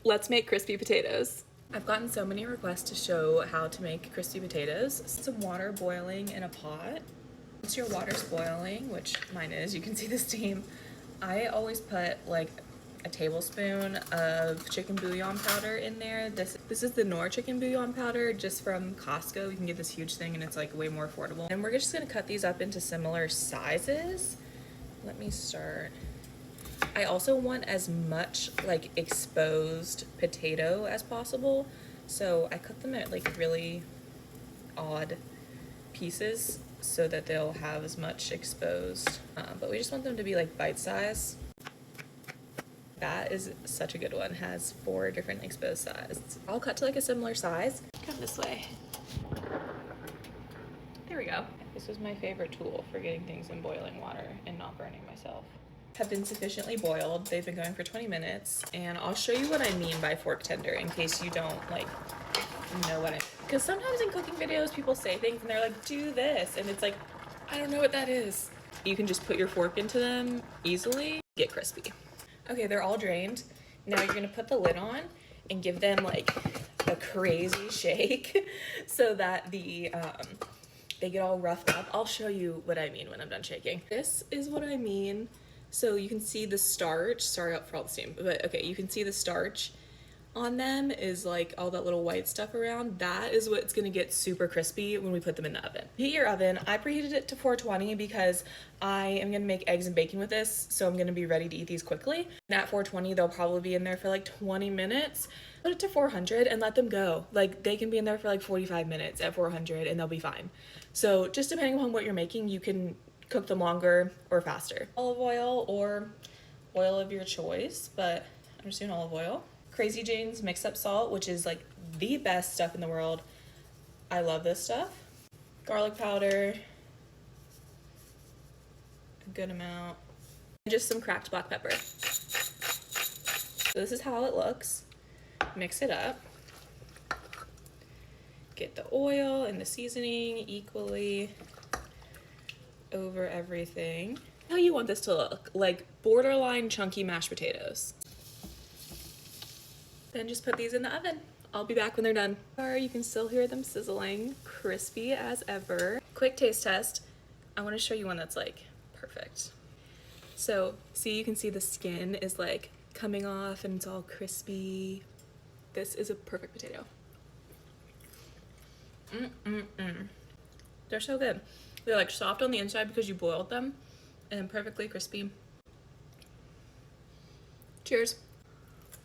Let's make crispy potatoes. I've gotten so many requests to show how to make crispy potatoes. Some water boiling in a pot. Once your water's boiling, which mine is, you can see the steam, I always put like a tablespoon of chicken bouillon powder in there. This is the Knorr chicken bouillon powder, just from Costco. You can get this huge thing and it's like way more affordable. And we're just gonna cut these up into similar sizes. Let me start. I also want as much like exposed potato as possible. So I cut them at like really odd pieces so that they'll have as much exposed. But we just want them to be like bite size. That is such a good one. It has 4 different exposed sizes. I'll cut to like a similar size. Come this way. There we go. This is my favorite tool for getting things in boiling water and not burning myself. Have been sufficiently boiled. They've been going for 20 minutes, and I'll show you what I mean by fork tender in case you don't like know what I mean. Because sometimes in cooking videos people say things and they're like, do this, and it's like, I don't know what that is. You can just put your fork into them easily, get crispy. Okay, they're all drained. Now you're gonna put the lid on and give them like a crazy shake so that they get all roughed up. I'll show you what I mean when I'm done shaking. This is what I mean. So you can see the starch, sorry for all the steam, but okay, you can see the starch on them is like all that little white stuff around. That is what's gonna get super crispy when we put them in the oven. Heat your oven. I preheated it to 420 because I am gonna make eggs and bacon with this, so I'm gonna be ready to eat these quickly. And at 420, they'll probably be in there for like 20 minutes. Put it to 400 and let them go. Like they can be in there for like 45 minutes at 400 and they'll be fine. So just depending on what you're making, you can cook them longer or faster. Olive oil or oil of your choice, but I'm just doing olive oil. Crazy Jane's mix up salt, which is like the best stuff in the world. I love this stuff. Garlic powder, a good amount. And just some cracked black pepper. So this is how it looks. Mix it up. Get the oil and the seasoning equally over everything. How you want this to look, like borderline chunky mashed potatoes. Then just put these in the oven. I'll be back when they're done. You can still hear them sizzling, crispy as ever. Quick taste test. I want to show you one that's like perfect. So see, you can see the skin is like coming off and it's all crispy. This is a perfect potato. They're so good. They're like soft on the inside because you boiled them and perfectly crispy. Cheers.